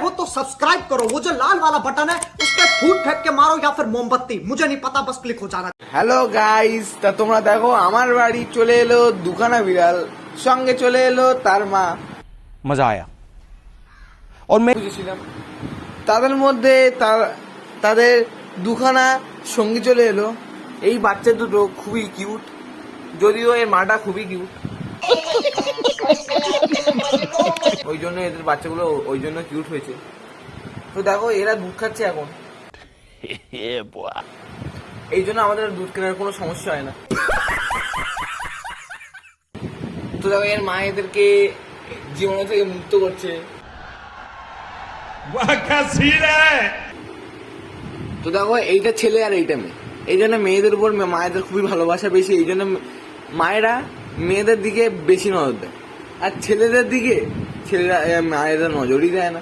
हो तो सब्सक्राइब करो, वो जो लाल वाला बटन है उस पर फूट फेंक के मारो या फिर मोमबत्ती, मुझे नहीं पता, बस क्लिक हो जाना। হ্যালো গাইস, তা তোমরা দেখো আমার বাড়ি চলে এলো দুখানা বিড়াল, সঙ্গে চলে এলো তার মা। मजा आया और मैं বুঝেছিলাম তাদের মধ্যে তাদের দুখানা সঙ্গী চলে এলো। এই বাচ্চা দুটো খুবই কিউট, যদিও এর মাটা খুবই কিউট, ওই জন্য এদের বাচ্চাগুলো ওই জন্য কিউট হয়েছে। তো দেখো এরা দুধ খাচ্ছে এখন, এই জন্য আমাদের দুধ কেনার কোনো সমস্যা হয় না। তো দেখো এর মা এদেরকে জীবন থেকে মুক্ত করছে। তো দেখো এইটা ছেলে আর এইটা মেয়ে, এই জন্য মেয়েদের উপর মায়েদের খুবই ভালোবাসা বেশি, এই জন্য মায়েরা মেয়েদের দিকে বেশি নজর দেয়, আর ছেলেদের দিকে ছেলেরা মায়েরা নজরই দেয় না।